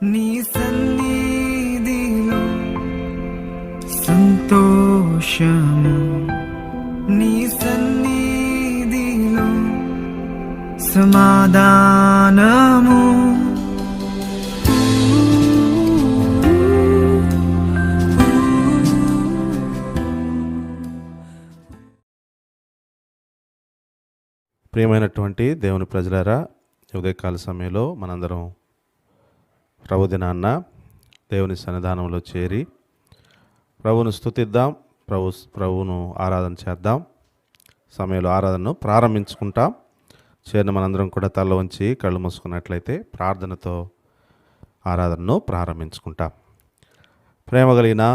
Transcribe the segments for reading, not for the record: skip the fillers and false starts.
నీ సన్నిధిలో సంతోషము, నీ సన్నిధిలో సమాధానము. ప్రియమైనటువంటి దేవుని ప్రజలారా, ఉదయకాల సమయంలో మనందరం ప్రభు దినాన్న దేవుని సన్నిధానంలో చేరి ప్రభువును స్తుతిద్దాం, ప్రభువును ఆరాధన చేద్దాం. సమయంలో ఆరాధనను ప్రారంభించుకుంటాం. చేరిన మనందరం కూడా తల వంచి కళ్ళు మూసుకున్నట్లయితే ప్రార్థనతో ఆరాధనను ప్రారంభించుకుంటాం. ప్రేమ కలిగిన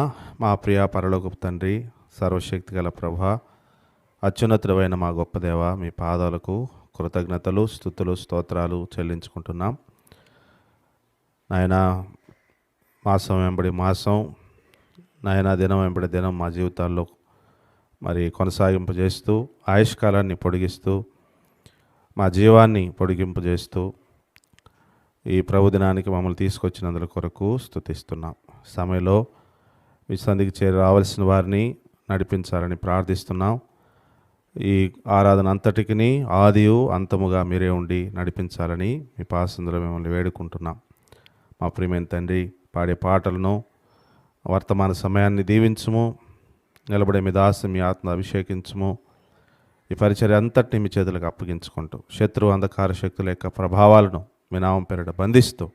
మా ప్రియ పరలోకపు తండ్రి, సర్వశక్తి గల ప్రభువా, అత్యున్నతుడైన మా గొప్ప దేవ, మీ పాదాలకు కృతజ్ఞతలు, స్తుతులు, స్తోత్రాలు చెల్లించుకుంటున్నాం. నాయన, మాసం వెంబడి మాసం, నాయన దినం వెంబడి దినం మా జీవితాల్లో మరి కొనసాగింపజేస్తూ, ఆయుష్కాలాన్ని పొడిగిస్తూ, మా జీవాన్ని పొడిగింపజేస్తూ ఈ ప్రభు దినానికి మమ్మల్ని తీసుకొచ్చినందుల కొరకు స్తుతిస్తున్నాం. సమయంలో మీ సన్నిధికి చేరి రావాల్సిన వారిని నడిపించాలని ప్రార్థిస్తున్నాం. ఈ ఆరాధన అంతటికి ఆదియు అంతముగా మీరే ఉండి నడిపించాలని మీ పాసందులో మిమ్మల్ని వేడుకుంటున్నాం. మా ప్రియమైన తండ్రి, పాడే పాటలను, వర్తమాన సమయాన్ని దీవించుము. నిలబడే మీ దాసు మీ ఆత్మ అభిషేకించుము. ఈ పరిచర్య అంతటిని మీ చేతులకు అప్పగించుకుంటూ శత్రు అంధకార శక్తుల యొక్క ప్రభావాలను మీ నామం పేరిట బంధిస్తూ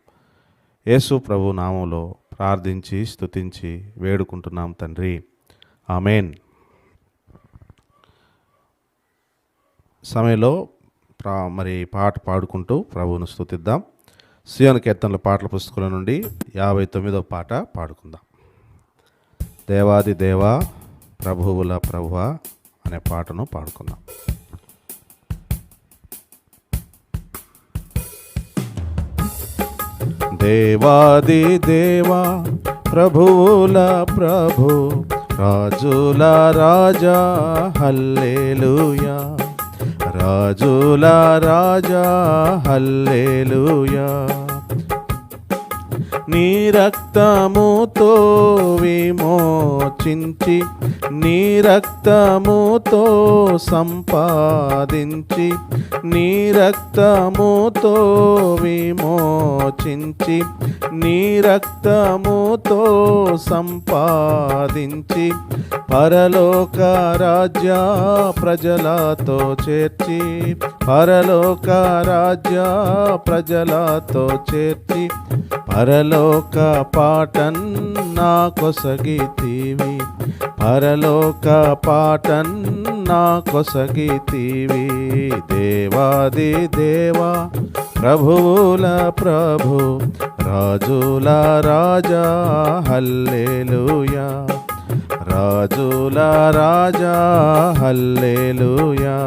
యేసు ప్రభు నామంలో ప్రార్థించి స్తుతించి వేడుకుంటున్నాం తండ్రి, ఆమేన్. సమయంలో మరి పాట పాడుకుంటూ ప్రభువును స్తుతిద్దాం. సీయోను కీర్తనల పాటల పుస్తకం నుండి 59వ పాట పాడుకుందాం. దేవాది దేవా, ప్రభువుల ప్రభువా అనే పాటను పాడుకుందాం. దేవాది దేవా, ప్రభువుల ప్రభు, రాజుల రాజా, హల్లెలూయా. రాజుల రాజా, హల్లెలూయా. నీ రక్తముతో విమోచించి, నీ రక్తముతో సంపాదించి, నీ రక్తముతో విమోచించి, నీ రక్తముతో సంపాదించి, పరలోక రాజ్య ప్రజలతో చేర్చి, పరలోక రాజ్య ప్రజలతో చేర్చి, పరలోక పాటన్ నా కొసగితీవి, పరలోక పాటన్ నా కొసగితీవి. దేవాది దేవా, ప్రభువుల ప్రభు, రాజుల రాజా, హల్లెలూయా. రాజుల రాజా, హల్లెలూయా.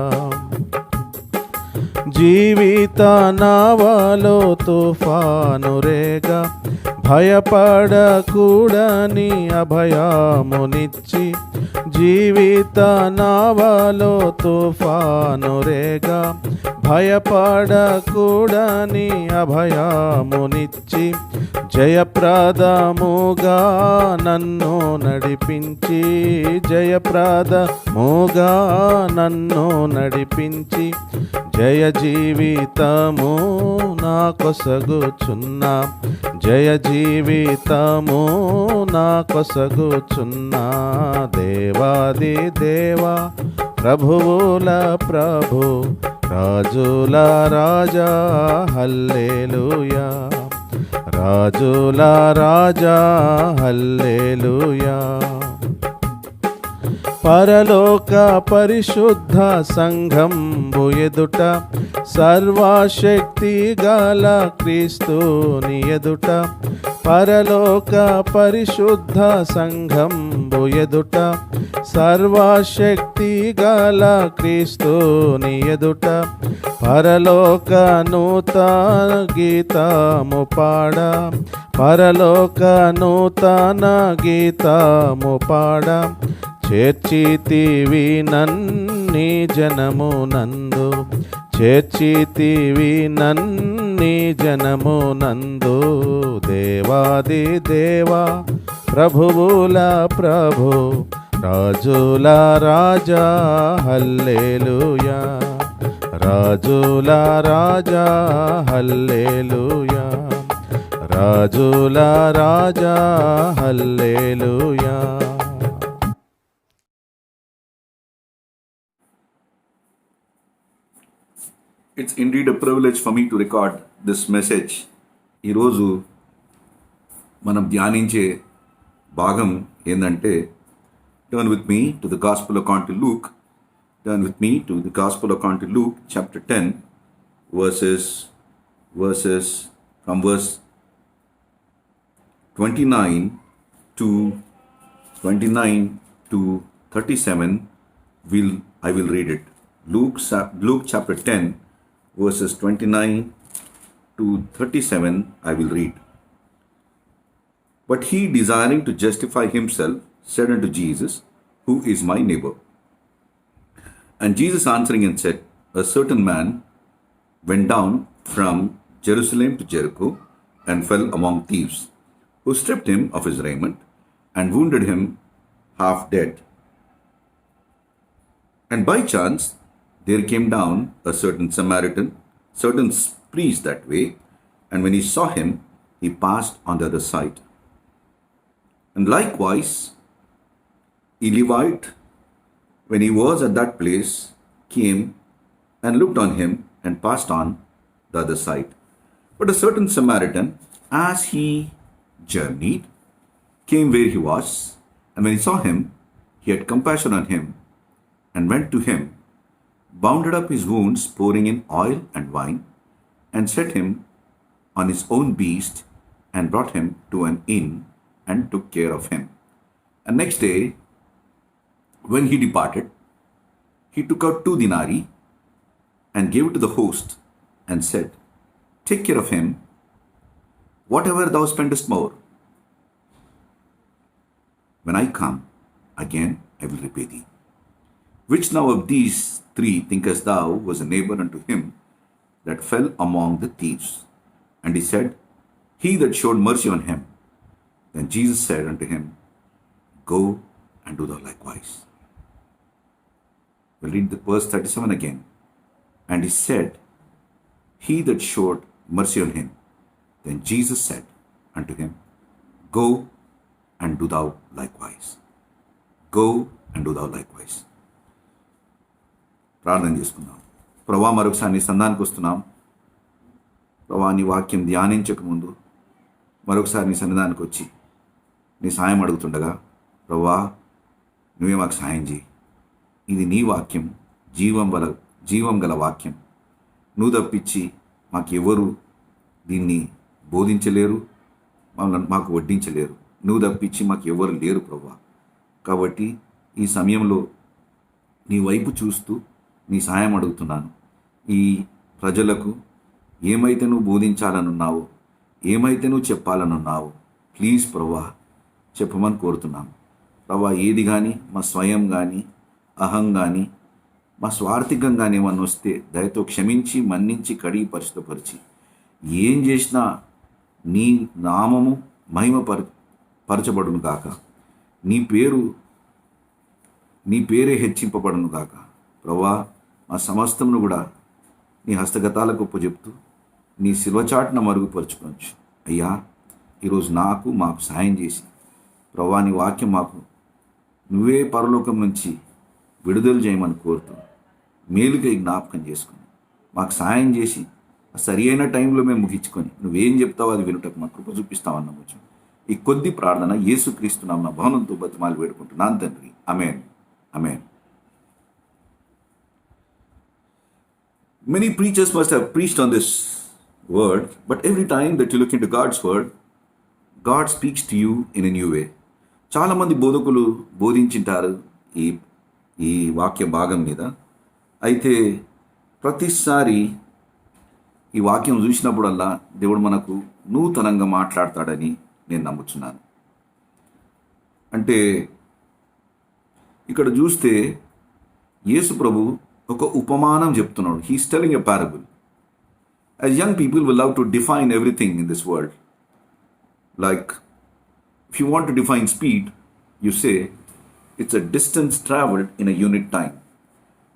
జీవిత నావలో తుఫాను రేగా, భయపడకూడని అభయమునిచ్చి, జీవిత నావలో తుఫాను రేగా, భయపడకూడని అభయమునిచ్చి, జయప్రదముగా నన్ను నడిపించి, జయప్రదముగా నన్ను నడిపించి, జయ జీవితము నా కొసగుచున్నా, జయ జీవితము నా కొసగుచున్నా. దేవాది దేవా, ప్రభువుల ప్రభు, రాజుల రాజా, హల్లెలూయా. రాజుల రాజా, హల్లెలూయా. పరలోక పరిశుద్ధ సంఘంబు ఎదుట, సర్వశక్తి గల క్రీస్తుని ఎదుట, పరలోక పరిశుద్ధ సంఘంబు ఎదుట, సర్వశక్తి గల క్రీస్తుని ఎదుట, పరలోక నూతన గీతము పాడ, పరలోక నూతన గీతము పాడ, చేర్చితివి నన్ని జనము నందు, చేర్చితివి నన్ని నీ జనము నందు దేవాది దేవా ప్రభువుల ప్రభు రాజుల రాజా హల్లెలూయా రాజుల రాజా హల్లెలూయా రాజుల రాజా హల్లెలూయా. It's indeed a privilege for me to record this message. ఈరోజు మనం ధ్యానించే భాగం ఏంటంటే, turn with me to the Gospel according to Luke. Turn with me to the Gospel according to Luke, chapter 10, verses from verse 29 to 37. I will read it. Luke chapter 10, verses 29 to 37, I will read. But he, desiring to justify himself, said unto Jesus, Who is my neighbor? And Jesus answering and said, A certain man went down from Jerusalem to Jericho, and fell among thieves, who stripped him of his raiment, and wounded him half dead. And by chance there came down a certain priest that way, and when he saw him, he passed on the other side. And likewise a Levite, when he was at that place, came and looked on him, and passed on the other side. But a certain Samaritan, as he journeyed, came where he was, and when he saw him, he had compassion on him, and went to him, bounded up his wounds, pouring in oil and wine, and set him on his own beast, and brought him to an inn, and took care of him. And next day, when he departed, he took out 2 denarii, and gave it to the host, and said, Take care of him, whatever thou spendest more. When I come again, I will repay thee. Which now of these 3 thinkest thou was a neighbor unto him that fell among the thieves? And he said, He that showed mercy on him. Then Jesus said unto him, Go and do thou likewise. We'll read the verse 37 again. And he said, He that showed mercy on him. Then Jesus said unto him, Go and do thou likewise. Go and do thou likewise. ప్రార్థన చేసుకుందాం. ప్రభువా, మరొకసారి నీ సంధానికి వస్తున్నాం. ప్రభువా, నీ వాక్యం ధ్యానించకముందు మరొకసారి నీ సన్నిధానికి వచ్చి నీ సాయం అడుగుతుండగా, ప్రభువా నువ్వే మాకు సాయం చేయి. ఇది నీ వాక్యం, జీవం గల వాక్యం. నువ్వు తప్పించి మాకెవరు దీన్ని బోధించలేరు, మాకు వడ్డించలేరు. నువ్వు తప్పించి మాకు ఎవరు లేరు ప్రభువా. కాబట్టి ఈ సమయంలో నీ వైపు చూస్తూ నీ సాయం అడుగుతున్నాను. ఈ ప్రజలకు ఏమైతే నువ్వు బోధించాలనున్నావో, ఏమైతే నువ్వు చెప్పాలనున్నావో, ప్లీజ్ ప్రభువా చెప్పమని కోరుతున్నాను. ప్రభువా, ఏది కానీ మా స్వయం కానీ, అహం కానీ, మా స్వార్థికం కానీ ఏమన్నా వస్తే దయతో క్షమించి, మన్నించి, కడిగి, పరిశుద్ధపరిచి, ఏం చేసినా నీ నామము పరచబడును గాక, నీ పేరే హెచ్చింపబడును గాక. ప్రభువా, మా సమస్తమును కూడా నీ హస్తగతాలకు ఒప్పుచెప్తూ నీ శిల్వచాటున మరుగుపరుచుకోవచ్చు. అయ్యా, ఈరోజు మాకు సాయం చేసి ప్రభువా, నీ వాక్యం మాకు నువ్వే పరలోకం నుంచి విడుదల చేయమని కోరుతూ మేలుకై జ్ఞాపకం చేసుకుని మాకు సాయం చేసి సరి అయిన టైంలో మేము ముగించుకొని నువ్వేం చెప్తావో అది వినుటకు మాకు కృప చూపిస్తావని నమ్మొచ్చు. ఈ కొద్ది ప్రార్థన యేసుక్రీస్తు నామమున భవనంతో బతిమాలి వేడుకుంటున్నాను తండ్రి. ఆమేన్. ఆమేన్. Many preachers must have preached on this word, but every time that you look into God's word, God speaks to you in a new way. చాలామంది బోధకులు బోధించింటారు ఈ వాక్య భాగం మీద. అయితే ప్రతిసారి ఈ వాక్యం చూసినప్పుడల్లా దేవుడు మనకు నూతనంగా మాట్లాడతాడని నేను నమ్ముచున్నాను. అంటే ఇక్కడ చూస్తే యేసు ప్రభు ఒక ఉపమానం చెప్తున్నాడు. He's telling a parable. As young people, we love to define everything in this world. Like, if you want to define speed, you say it's a distance traveled in a unit time.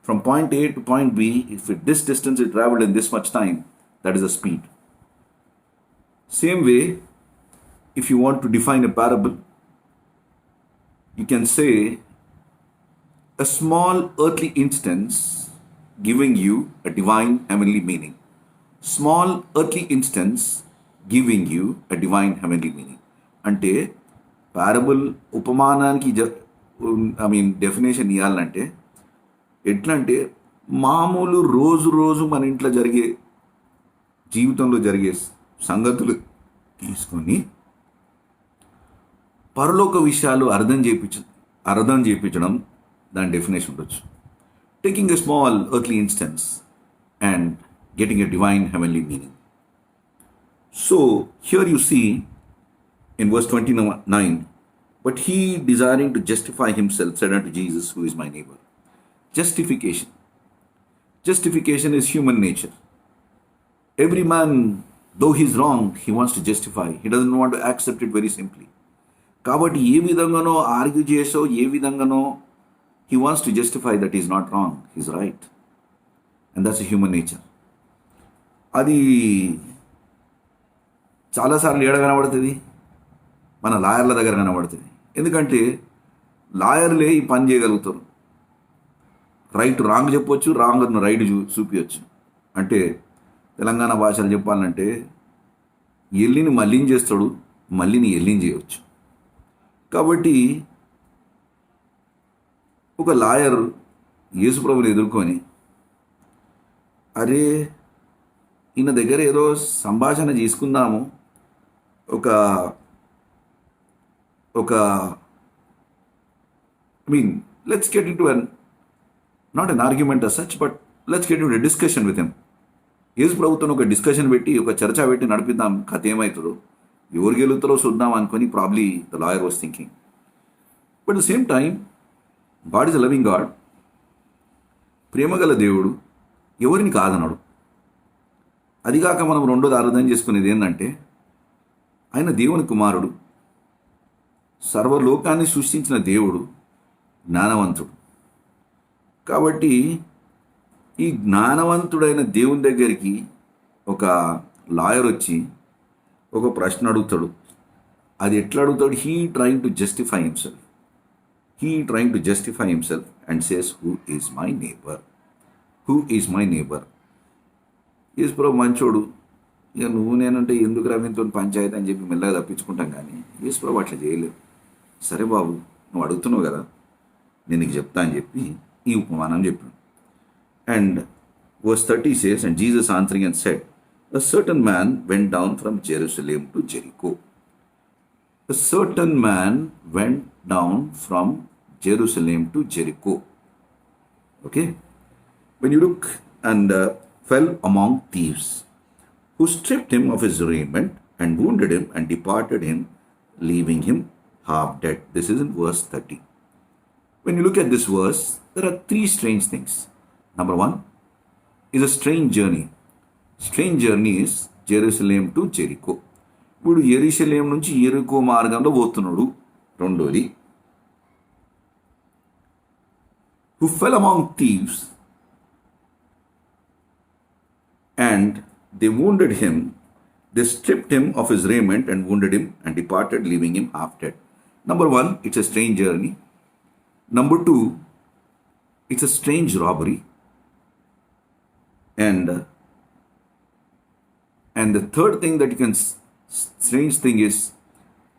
From point A to point B, if this distance is traveled in this much time, that is a speed. Same way, if you want to define a parable, you can say a small earthly instance giving you a divine heavenly meaning. Small earthly instance giving you a divine heavenly meaning. అంటే parable ఉపమానానికి definition ఇవ్వాలంటే ఎట్లా అంటే మామూలు రోజు మన ఇంట్లో జరిగే జీవితంలో జరిగే సంగతులు తీసుకొని పరలోక విషయాలు అర్థం చేయించడం దాని డెఫినేషన్ ఉండొచ్చు. Taking a small earthly instance and getting a divine heavenly meaning. So here you see in verse 29, but he desiring to justify himself said unto Jesus, who is my neighbor. Justification is human nature. Every man, though he is wrong, he wants to justify. He doesn't want to accept it very simply. కాబట్టి ఏ విధంగానో argue చేసో ఏ విధంగానో he wants to justify that he is not wrong, he is right. And that's a human nature. అది చాలాసార్లు ఏడ కనబడుతుంది, మన లాయర్ల దగ్గర కనబడుతుంది. ఎందుకంటే లాయర్లే ఈ పని చేయగలుగుతారు. రైట్ రాంగ్ చెప్పొచ్చు, రాంగ్ రైట్ చూపించచ్చు. అంటే తెలంగాణ భాషలు చెప్పాలంటే ఎల్లిని మల్లిని చేస్తాడు, మల్లిని ఎల్లిని చేయవచ్చు. కాబట్టి ఒక లాయర్ యేసుప్రభుని ఎదుర్కొని, అరే ఈయన దగ్గర ఏదో సంభాషణ చేసుకుందాము, let's get into not an argument as such, but let's get into discussion with him. Yesu ప్రభుత్వం ఒక డిస్కషన్ పెట్టి, ఒక చర్చ పెట్టి నడిపిద్దాం, కథ ఏమవుతుందో, ఎవరు గెలుగుతారో చూద్దాం అనుకొని probably the lawyer was thinking. But the same time God is a loving God, ప్రేమగల దేవుడు, ఎవరిని కాదన్నాడు. అదిగాక మనం రెండోది అర్థం చేసుకునేది ఏంటంటే, ఆయన దేవుని కుమారుడు, సర్వలోకాన్ని సృష్టించిన దేవుడు, జ్ఞానవంతుడు. కాబట్టి ఈ జ్ఞానవంతుడైన దేవుని దగ్గరికి ఒక లాయర్ వచ్చి ఒక ప్రశ్న అడుగుతాడు. అది ఎట్లా అడుగుతాడు? He trying to justify himself and says, who is my neighbour. యేసుప్రభు మంచోడు, ఇక నువ్వు నేనంటే ఎందుకు రవితో పంచాయతీ అని చెప్పి మెల్లగా తప్పించుకుంటాం. కానీ యేసుప్రభు అట్లా చేయలేవు. సరే బాబు, నువ్వు అడుగుతున్నావు కదా, నేను నీకు చెప్తా అని చెప్పి ఈ ఉపమానం చెప్పాడు. And verse 30 says, and Jesus answering and said, a certain man went down from Jerusalem to Jericho. A certain man went down from Jerusalem to Jericho. Okay? When you look and fell among thieves, who stripped him of his raiment and wounded him and departed him, leaving him half dead. This is in verse 30. When you look at this verse, there are three strange things. Number one is a strange journey. Strange journey is Jerusalem to Jericho. వీడు యెరూషలేం నుంచి యెరికో మార్గంలో పోతున్నాడు. రెండోది, who fell among thieves and they wounded him, they stripped him of his raiment and wounded him and departed, leaving him half dead. Number one, it's a strange journey. Number two, it's a strange robbery. And the third thing that you can, strange thing is,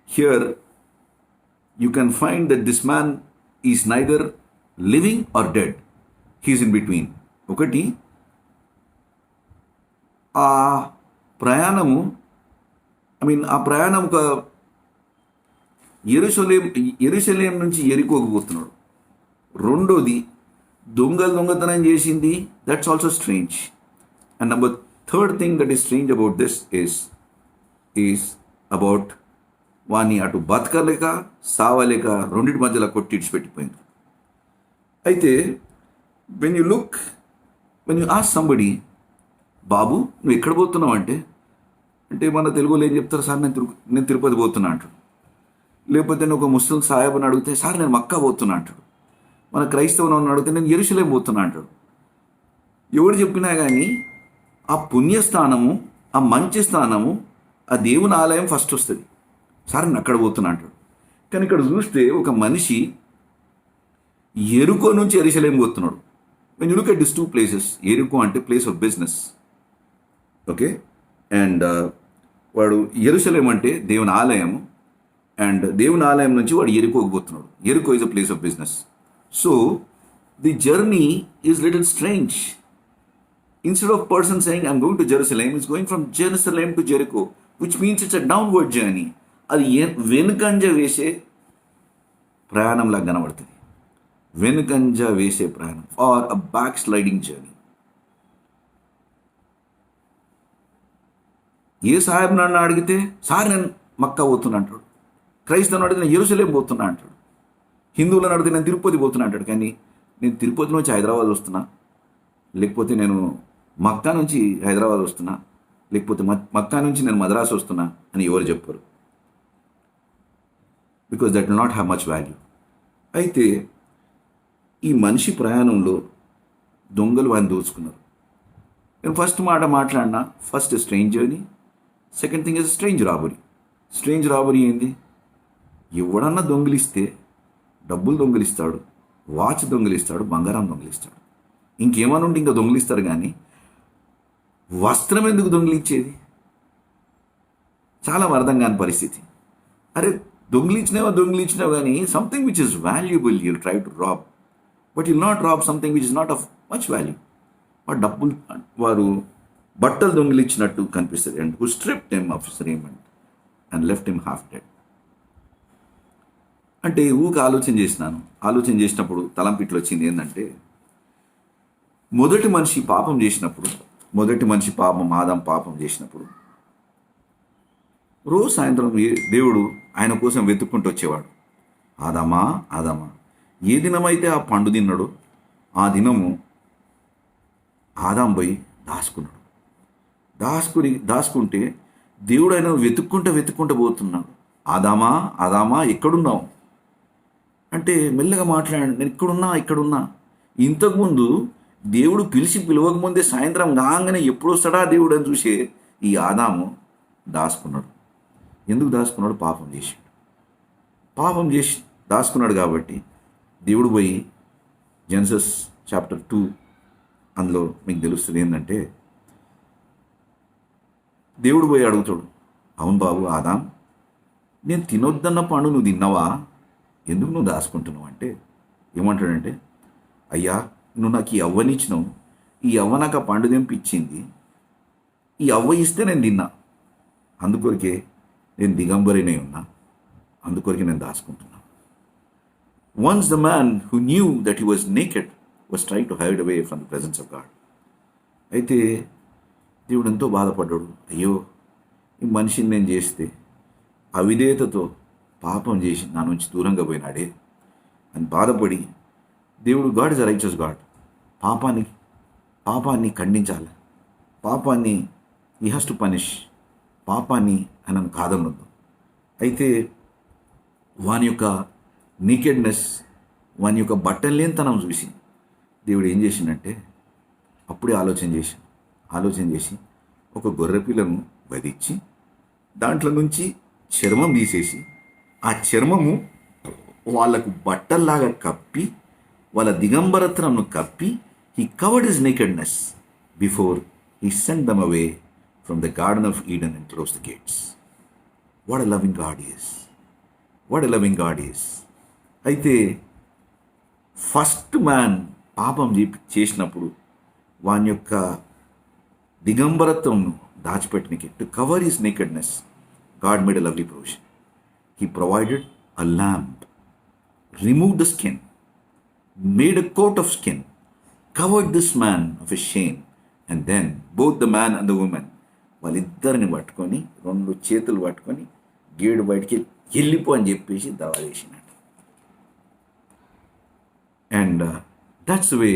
here you can find that this man is neither living or dead. He is in between. ఒకటి, ఆ ప్రయాణం ఒక యెరూషలేం నుంచి యెరికోకు పోతున్నాడు. రెండోది, దొంగతనం చేసింది, that's also strange. And number third thing that is strange about this is about వాణ్ణి అటు బతకలేక సావలేక రెండింటి మధ్యలో కొట్టి ఇడిచిపెట్టిపోయింది. అయితే when you ask somebody, బాబు నువ్వు ఎక్కడ పోతున్నావు అంటే అంటే మన తెలుగులో ఏం చెప్తారు, సార్ నేను తిరుపతి పోతున్నా అంటాడు. లేకపోతే నేను ఒక ముస్లిం సాహెబ్ని అడిగితే సార్ నేను మక్కా పోతున్నా అంటాడు. మన క్రైస్తవుని అడిగితే నేను యెరూషలేం పోతున్నా అంటాడు. ఎవడు చెప్పినా కానీ ఆ పుణ్యస్థానము, ఆ మంచి స్థానము, ఆ దేవుని ఆలయం ఫస్ట్ వస్తుంది. సార్ నేను అక్కడ పోతున్నా అంటాడు. కానీ ఇక్కడ చూస్తే ఒక మనిషి ఎరుకో నుంచి యెరూషలేం పోతున్నాడు. When you look at this two places, ఎరుకో అంటే place of business, okay, and వాడు యెరూషలేం అంటే దేవుని ఆలయం, అండ్ దేవుని ఆలయం నుంచి వాడు ఎరుకోకు పోతున్నాడు. ఎరుకో is a place of business. So the journey is little strange. Instead of person saying I'm going to Jerusalem, it's going from Jerusalem to Jericho, which means it's a downward journey. అది వెనుకంజ వేసే ప్రయాణంలా కనబడుతుంది. వెనుకంజ వేసే ప్రయాణం or a back sliding journey. ఏ సాహెబ్ నన్ను అడిగితే సార్ నేను మక్కా పోతున్నా అంటాడు. క్రైస్తవుని అడిగితే నేను యెరూషలేం పోతున్నా అంటాడు. హిందువులను అడిగితే నేను తిరుపతి పోతున్నా అంటాడు. కానీ నేను తిరుపతి నుంచి హైదరాబాద్ వస్తున్నా, లేకపోతే నేను మక్కా నుంచి హైదరాబాద్ వస్తున్నా, లేకపోతే మక్కా నుంచి నేను మద్రాసు వస్తున్నా అని ఎవరు చెప్పరు. Because that will not have much value. అయితే ఈ మనిషి ప్రయాణంలో దొంగలు వాడిని దోచుకున్నారు. నేను ఫస్ట్ మాట మాట్లాడినా, first strange journey, second thing is strange robbery. Strange robbery ఏంది? ఎవడన్నా దొంగిలిస్తే డబ్బులు దొంగిలిస్తాడు, వాచ్ దొంగిలిస్తాడు, బంగారం దొంగిలిస్తాడు. ఇంకేమన్నా ఉంటే ఇంకా దొంగిలిస్తారు. కానీ వస్త్రం ఎందుకు దొంగిలించేది? చాలా అర్థం కాని పరిస్థితి. అరే దొంగిలించినావు కానీ something which is valuable you'll try to rob, but you'll not rob something which is not of much value. వారు బట్టలు దొంగిలించినట్టు కనిపిస్తుంది. And who stripped him of his raiment and left him half dead. అంటే ఆలోచన చేసినప్పుడు తలంపిట్లు వచ్చింది ఏంటంటే, మొదటి మనిషి ఆదాం పాపం చేసినప్పుడు రోజు సాయంత్రం దేవుడు ఆయన కోసం వెతుక్కుంటూ వచ్చేవాడు. ఆదామా ఏ దినమైతే ఆ పండు తిన్నాడో ఆ దినము ఆదాం పోయి దాచుకుంటే దేవుడు ఆయన వెతుక్కుంటూ పోతున్నాడు. ఆదామా ఎక్కడున్నావు అంటే మెల్లగా మాట్లాడాడు, నేను ఇక్కడున్నా. ఇంతకుముందు దేవుడు పిలవకముందే సాయంత్రం కాగానే ఎప్పుడు వస్తాడా దేవుడు అని చూసే ఈ ఆదాము దాచుకున్నాడు. ఎందుకు దాచుకున్నాడు? పాపం చేసి దాచుకున్నాడు. కాబట్టి దేవుడు పోయి జెనసిస్ చాప్టర్ 2 అందులో మీకు తెలుస్తుంది ఏంటంటే, దేవుడు పోయి అడుగుతాడు, అవును బాబు ఆదాం, నేను తినొద్దన్న పండు నువ్వు తిన్నావా? ఎందుకు నువ్వు దాచుకుంటున్నావు అంటే ఏమంటాడంటే, అయ్యా నువ్వు నాకు ఈ అవ్వనిచ్చినావు, ఈ అవ్వ నాకు ఆ పండు తెంపిచ్చింది, ఈ అవ్వ ఇస్తే నేను తిన్నా, అందుకొరికే నేను దిగంబరినే ఉన్నా, అందుకొరికి నేను దాచుకుంటున్నా. Once the man who knew that he was naked was trying to hide away from the presence of God. అయితే దేవుడు ఎంతో బాధపడ్డాడు. అయ్యో ఈ మనిషిని నేను చేస్తే అవిధేయతతో పాపం చేసి నా నుంచి దూరంగా పోయినాడే అని బాధపడి దేవుడు, God is a righteous God, పాపాన్ని ఖండించాలి, పాపాన్ని హీ హ్యాస్ టు పనిష్, పాపాన్ని ఆయనను కాదనొద్దు. అయితే వాని యొక్క నీకెడ్నెస్, వాని యొక్క బట్టలేనితనం చూసి దేవుడు ఏం చేసిండంటే అప్పుడే ఆలోచన చేసి ఒక గొర్రెపిల్లను వధించి దాంట్లో నుంచి చర్మం తీసేసి ఆ చర్మము వాళ్ళకు బట్టల్లాగా కప్పి వాళ్ళ దిగంబరత్నంను కప్పి he covered his nakedness before he sent them away from the garden of Eden and close the gates. What a loving God is. అయితే ఫస్ట్ మ్యాన్ పాపం చేసినప్పుడు వాని యొక్క దిగంబరత్వంను దాచిపెట్టడానికి, to cover his nakedness, God made a lovely provision. He provided a lamb, removed the skin, made a coat of skin, covered this man of his shame, and then both the man and the woman వాళ్ళిద్దరిని పట్టుకొని 2 చేతులు పట్టుకొని గేడు బయటికి వెళ్ళిపో అని చెప్పేసి దవా చేసినట్టు. And that's way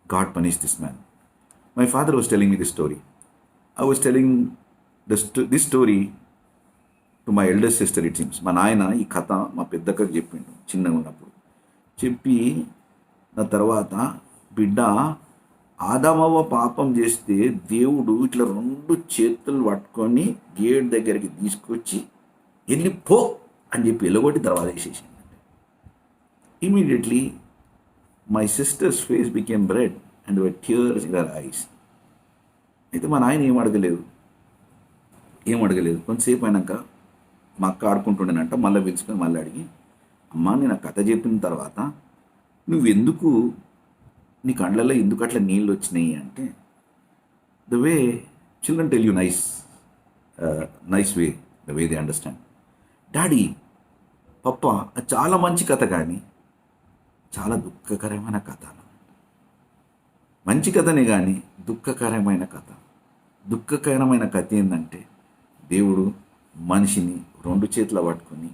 God punish this man. My father was telling me this story. I was telling this story to my eldest sister it seems. మా నాయన ఈ కథ మా పెద్దక్కకి చెప్పిండు చిన్నగా ఉన్నప్పుడు. చెప్పి నా తర్వాత, బిడ్డ, ఆదామవ్వ పాపం చేస్తే దేవుడు ఇట్లా 2 చేతులు పట్టుకొని గేట్ దగ్గరికి తీసుకొచ్చి వెళ్ళిపో అని చెప్పి ఎల్లగొట్టి తర్వాత వేసేసింది. Immediately my sister's face became red and were tears in her eyes. అయితే మా నాయన ఏం అడగలేదు. కొంతసేపు అయినాక మా అక్క ఆడుకుంటుండేనంట, మళ్ళీ పిలుచుకొని మళ్ళీ అడిగి, అమ్మ నేను ఆ కథ చెప్పిన తర్వాత నువ్వెందుకు, నీ కళ్ళల్లో ఎందుకు అట్లా నీళ్ళు వచ్చినాయి అంటే, the way children tell you nice way, the way they understand. Daddy, పప్ప, అది చాలా మంచి కథ కానీ చాలా దుఃఖకరమైన కథ. మంచి కథనే కానీ దుఃఖకరమైన కథ. దుఃఖకరమైన కథ ఏంటంటే, దేవుడు మనిషిని 2 చేతులు పట్టుకొని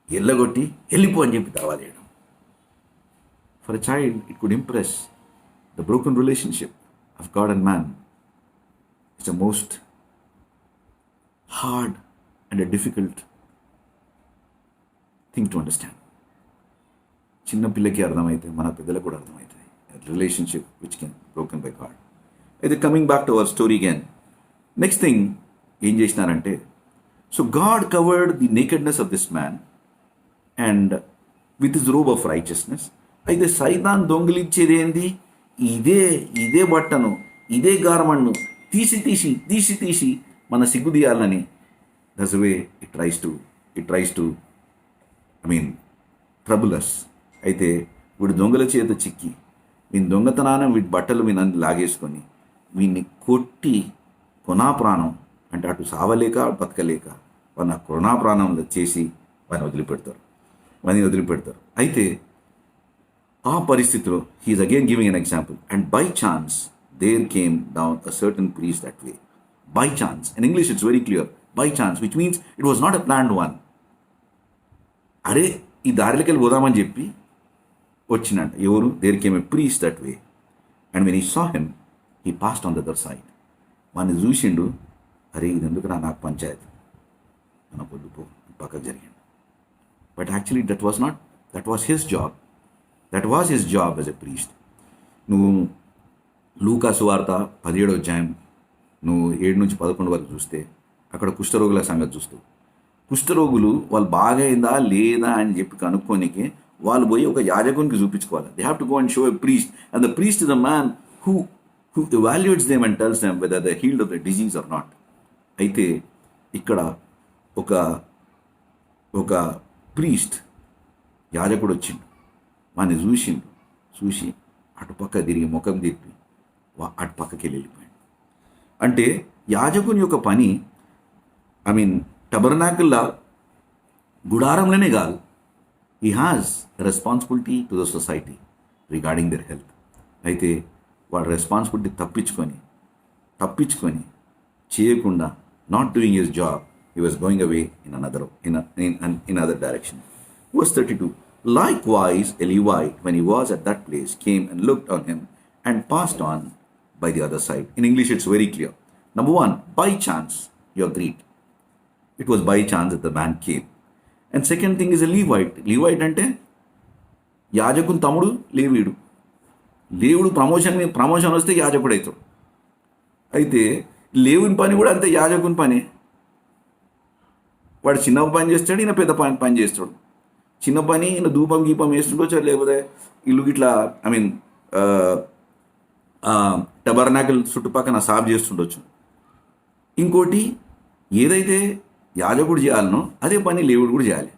ఎల్లగొట్టి వెళ్ళిపో అని చెప్పి తర్వాలేయడం. For a child, it could impress the broken relationship of God and man. It's a most hard and a difficult thing to understand. చిన్న పిల్లకి అర్థమైతే మన పెద్దలకు కూడా అర్థమవుతుంది. Relationship which can broken by God. అయితే coming back to our story again, next thing ఏం చేసినారంటే, so God covered the nakedness of this man and with his robe of righteousness. అయితే సైతాన్ దొంగిలించేది ఏంది? ఇదే బట్టను, ఇదే గార్మెంట్ను తీసి మన సిగ్గు తీయాలని. That's way it tries to trouble us. అయితే వీడు దొంగల చేత చిక్కి వీని దొంగతనాన్ని వీటి బట్టలు వీని లాగేసుకొని వీడిని కొట్టి కొనాప్రాణం అంటే అటు సావలేక బతకలేక వాళ్ళ కొనాప్రాణంలో చేసి వాడిని వదిలిపెడతారు. అయితే ఆ పరిస్థితిలో he's again giving an example. And by chance there came down a certain priest that way. By chance. In English it's very clear. By chance, which means it was not a planned one. అరే ఈ దారిలోకి వెళ్ళి పోదామని చెప్పి వచ్చినట్టు. ఎవరు? There came a priest that way. And when he saw him, he passed on the other side. వాడిని చూసిండు, అరే ఇది ఎందుకు నాకు పంచాయతీ, మన పొద్దుపో పక్కకు జరిగింది. But actually that was his job. That was his job as a priest. నువ్వు లూకా సువార్త 17వ అధ్యాయం నువ్వు 7 నుంచి 11 వరకు చూస్తే అక్కడ కుష్ఠరోగుల సంగతి చూస్తావు. కుష్ఠరోగులు వాళ్ళు బాగైందా లేదా అని చెప్పి కనుక్కోనికి వాళ్ళు పోయి ఒక యాజకునికి చూపించుకోవాలి. They have to go and show a priest, and the priest is the man who evaluates them and tells them whether they healed of the disease are not. అయితే ఇక్కడ ఒక ప్రీస్ట్ యాజకుడు వచ్చిండు, వాడిని చూసి అటుపక్క తిరిగి ముఖం తిప్పి అటుపక్కకి వెళ్ళిపోయాడు. అంటే యాజకుని యొక్క పని టబర్నాకిల్లా గుడారంలోనే కాదు, he has responsibility to the society regarding their health. అయితే వాడు రెస్పాన్సిబిలిటీ తప్పించుకొని చేయకుండా, not doing his job, he was going away in other direction. Verse 32, likewise a Levite, when he was at that place, came and looked on him and passed on by the other side. In English it's very clear. Number 1, by chance you agreed. It was by chance that the man came. And second thing is a Levite. Levite అంటే యాజకుని తమ్ముడు లేవీడు. లేవుడు promotion వస్తే యాజకుడు అవుతాడు. అయితే లేవుని పని కూడా అంతే యాజకుని పని. వాడు చిన్న పని చేస్తాడు, ఈయన పెద్ద పని చేస్తాడు. చిన్న పని ఈయన ధూపం గీపం వేస్తుండొచ్చు, లేకపోతే ఇల్లు ఇట్లా టబర్నాకిల్ చుట్టుపక్కల సాఫ్ చేస్తుండొచ్చు. ఇంకోటి ఏదైతే యాజకుడు చేయాలనో అదే పని లేవుడు కూడా చేయాలి.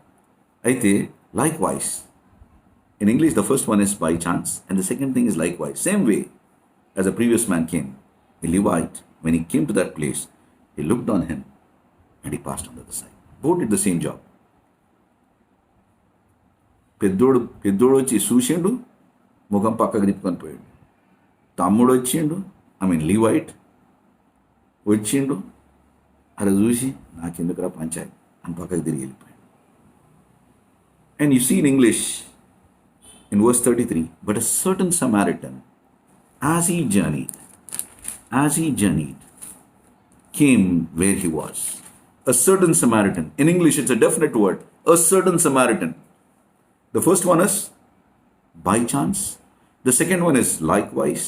అయితే likewise, in English the first one is by chance and the second thing is likewise. Same way as a previous man came, a Levite, when he came to that place, he looked on him and he passed on the other side. Both did the same job. పెద్దోడు వచ్చి చూసిండు, ముఖం పక్కకు తిప్పుకొని పోయాడు. తమ్ముడు వచ్చిండు, లివైట్ వచ్చిండు, అలా చూసి నాకెందుకురా పంచాయత్ అని పక్కకు తిరిగి వెళ్ళిపోయాడు. And you see in English in verse 33, but a certain Samaritan as he journeyed, as he journeyed, came where he was. A certain Samaritan. In English, it's a definite word. A certain Samaritan. The first one is by chance. The second one is likewise.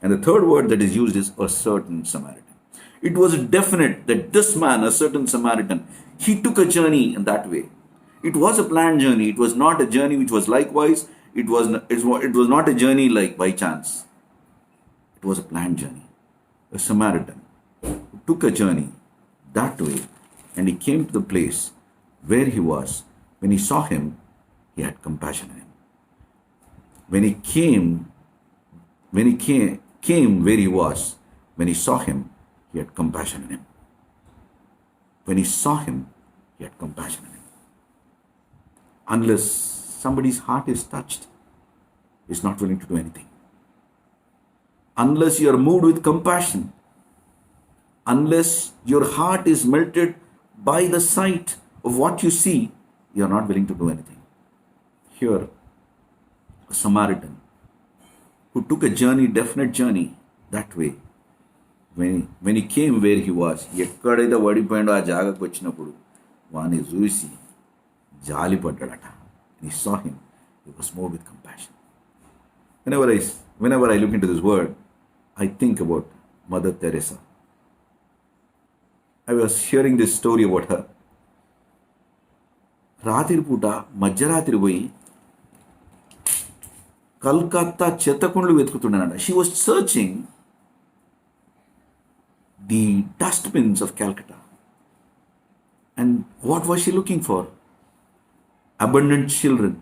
And the third word that is used is a certain Samaritan. It was definite that this man, a certain Samaritan, he took a journey in that way. It was a planned journey. It was not a journey which was likewise. It was not a journey like by chance. It was a planned journey. A Samaritan who took a journey that way, and he came to the place where he was. When he saw him, he had compassion on him. When he came where he was, when he saw him, he had compassion on him. When he saw him, he had compassion on him. Unless somebody's heart is touched, he's not willing to do anything. Unless you are moved with compassion, unless your heart is melted by the sight of what you see, you are not willing to do anything. Here, a Samaritan who took a journey, definite journey, that way. When he came where he was, ఎక్కడైతే పడిపోయిండో ఆ జాగాకు వచ్చినప్పుడు వాని చూసి జాలి పడ్డాడట. He saw him. He was moved with compassion. Whenever I look into this word, I think about Mother Teresa. I was hearing this story about her. రాత్రి పూట మధ్యరాత్రి పోయి Calcutta చెత్తకుండ్లు వెతుకుతున్నాడట. She was searching the dustbins of Calcutta. And what was she looking for? Abandoned children,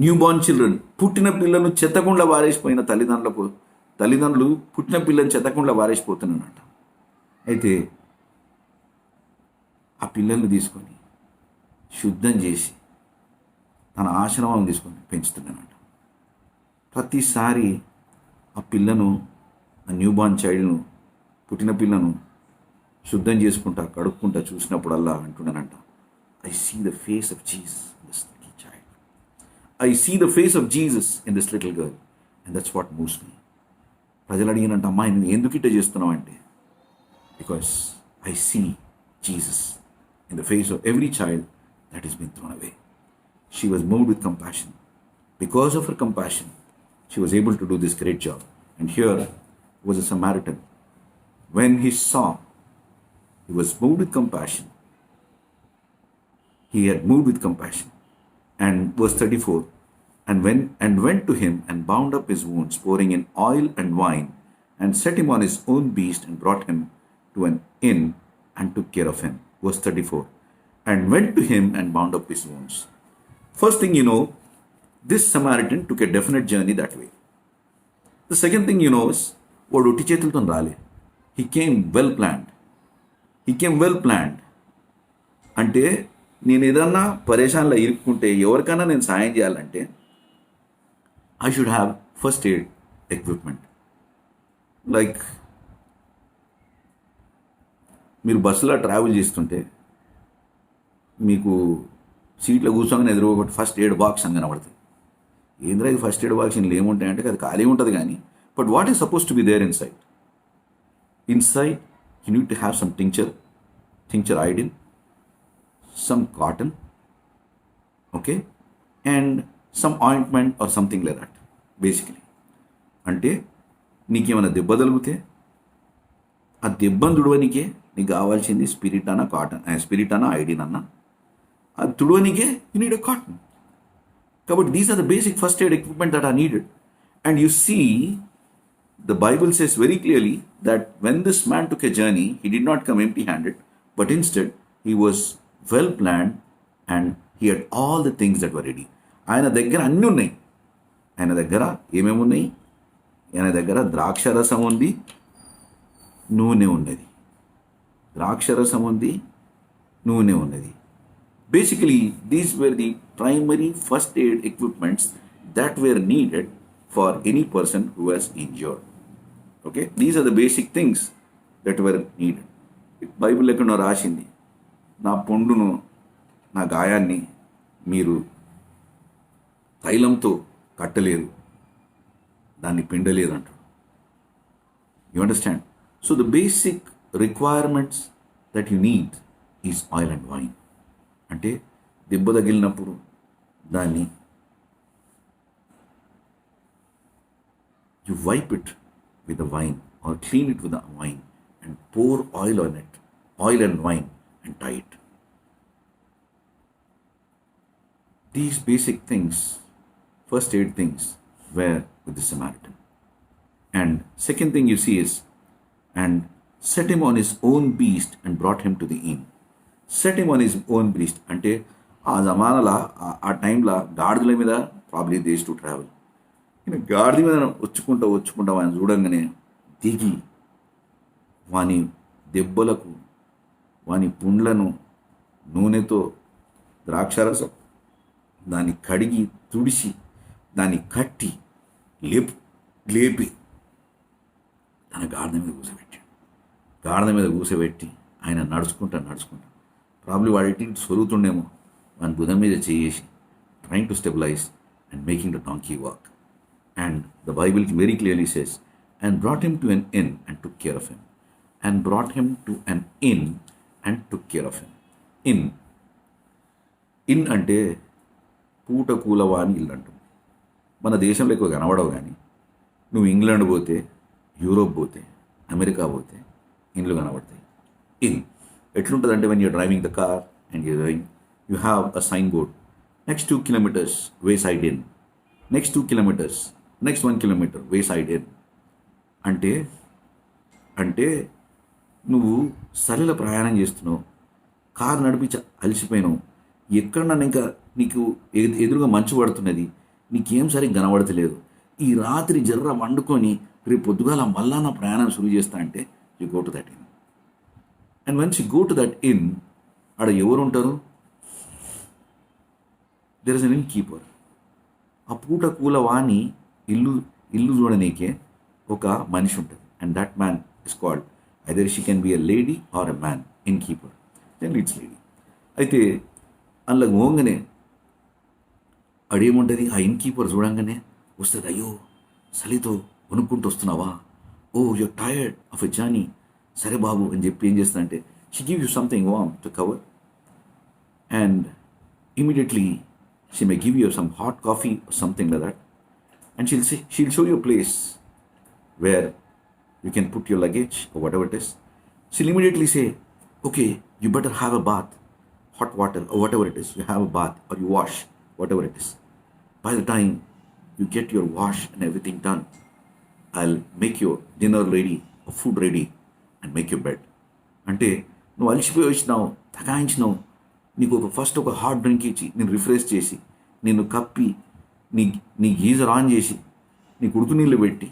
newborn children. పుట్టిన పిల్లలను చెత్తకుండ్ల వారేసిపోయిన తల్లిదండ్రులు పుట్టిన పిల్లని చెత్తకుండ్ల వారేసిపోతున్నారట. అయితే ఆ పిల్లల్ని తీసుకొని శుద్ధం చేసి తన ఆశ్రమం తీసుకొని పెంచుతున్నానట. ప్రతిసారి ఆ పిల్లను, ఆ న్యూబార్న్ చైల్డ్ను, పుట్టిన పిల్లను శుద్ధం చేసుకుంటా కడుక్కుంటా చూసినప్పుడల్లా అంటున్నానంట, I see the face of Jesus in this little child. I see the face of Jesus in this little girl. And that's what moves me. ప్రజలు అడిగినంట, అమ్మాయి నువ్వు ఎందుకు ఇట్ట చేస్తున్నావు అంటే, because I see Jesus in the face of every child that has been thrown away. She was moved with compassion. Because of her compassion, she was able to do this great job. And here was a Samaritan. When he saw, he was moved with compassion. He had moved with compassion. And verse 34, and went to him and bound up his wounds, pouring in oil and wine, and set him on his own beast and brought him to an inn and took care of him. Verse 34, and went to him and bound up his wounds. First thing you know, this Samaritan took a definite journey that way. The second thing you know is, వాడు ఒట్టి చేతులతో రాలే. He came well planned. He came well planned. అంటే నేను ఏదన్నా పరేషాన్లో ఇరుక్కుంటే, ఎవరికైనా నేను సాయం చేయాలంటే, I should have first aid equipment. Like మీరు బస్సులో ట్రావెల్ చేస్తుంటే మీకు సీట్లో కూర్చోగానే ఎదురు ఒకటి ఫస్ట్ ఎయిడ్ బాక్స్ అని కనబడుతుంది. ఏంద్రా ఇది ఫస్ట్ ఎయిడ్ బాక్స్ ఇందులో ఏముంటాయంటే అది ఖాళీ ఉంటుంది కానీ, but what is supposed to be there inside? Inside, you need to have some tincture iodine, some cotton, okay, and some ointment or something like that, basically. అంటే నీకేమైనా దెబ్బ తగిలితే ఆ దెబ్బను తుడవనికే నీకు కావాల్సింది స్పిరిట్ అన్న ఐడిన్ అన్న, అది తుడవనికే యూ నీడ్ ఎ కాటన్. కాబట్టి these are the basic first aid equipment that are needed. And you see, the Bible says very clearly that when this man took a journey, he did not come empty-handed, but instead he was well planned and he had all the things that were ready. ఆయన దగ్గర అన్నీ ఉన్నాయి. ఆయన దగ్గర ఏమేమి ఉన్నాయి? ఆయన దగ్గర ద్రాక్షరసం ఉంది, నూనె ఉన్నది. ద్రాక్షరసం ఉంది, నూనె ఉన్నది. Basically, these were the primary first aid equipments that were needed for any person who was injured. Okay, these are the basic things that were needed. Bible ఎక్కడో రాసింది, నా పొండును, నా గాయాన్ని మీరు తైలంతో కట్టలేరు, దాన్ని పిండలేరు అంటాడు. You understand? So the basic requirements that you need is oil and wine. అంటే దెబ్బ తగిలినప్పుడు దాన్ని you wipe it with the wine or clean it with the wine and pour oil on it, oil and wine, and tie it. These basic things, first aid things, were with the Samaritan. And second thing you see is, and set him on his own beast and brought him to the inn. Set him on his own beast. అంటే ఆ జమానాలో ఆ టైంలో గాడిదల మీద probably does to travel. ఈయన గాడిద మీద వచ్చుకుంటా ఆయన చూడంగానే దిగి వాని దెబ్బలకు వాని పుండ్లను నూనెతో ద్రాక్షారసం దాన్ని కడిగి తుడిచి దాన్ని కట్టి లేపి తన గాడిద మీద కూసబెట్టాడు. గాడిద మీద కూసబెట్టి ఆయన నడుచుకుంటా ప్రాబ్లీ వాడి సొరుగుతుండేమో వాని బుధం మీద చేసి trying to stabilize and making the donkey walk. And the Bible very clearly says and brought him to an inn and took care of him. And brought him to an inn and took care of him. Inn అంటే పూట కూలవాని ఇల్లు అంటాం. మన దేశంలో ఎక్కువ కనబడవు, కానీ నువ్వు ఇంగ్లాండ్ పోతే, యూరోప్ పోతే, అమెరికా పోతే ఇండ్లు కనబడతాయి. ఎట్లుంటుంది అంటే, when you're driving the car and you have a sign board, next 2 kilometers wayside inn, next 2 kilometers, next 1 kilometer wayside inn. అంటే నువ్వు సరిల ప్రయాణం చేస్తున్నావు, కారు నడిపించి అలసిపోయినావు, ఎక్కడన్నా ఇంకా నీకు ఎదురుగా మంచు పడుతున్నది, నీకేం సరిగ్గా కనబడతలేదు, ఈ రాత్రి జర్ర వండుకొని రేపు పొద్దుగాల మళ్ళా నా ప్రయాణం శురు చేస్తా అంటే you go to that inn. And once you go to that inn, ఆడ ఎవరు ఉంటారు? There is an innkeeper. ఆ పూట కూల వాణి ఇల్లు చూడనీకే ఒక మనిషి ఉంటుంది. And that man is called, either she can be a lady or a man. Innkeeper, then it's lady. అయితే అందులో పోగానే అడేముంటుంది, ఆ ఇన్ కీపర్ చూడంగానే వస్తుంది, అయ్యో చలితో వణుక్కుంటూ వస్తున్నావా, oh you're tired of a journey, సరే బాబు అని చెప్పి ఏం చేస్తానంటే she give you something warm to cover. And immediately she may give you some hot coffee or something like that. And she'll show you a place where you can put your luggage or whatever it is. She'll immediately say, okay, you better have a bath, hot water or whatever it is. You have a bath or you wash, whatever it is. By the time you get your wash and everything done, I'll make your dinner ready or food ready and make your bed. అంటే నువ్వు అలసిపోయి వచ్చినావు, తగాయించినావు, నీకు first ఒక hot drink ఇచ్చి నేను refresh చేసి నిన్ను కప్పి నీ గీజర్ ఆన్ చేసి నీకు ఉడుకు నీళ్ళు పెట్టి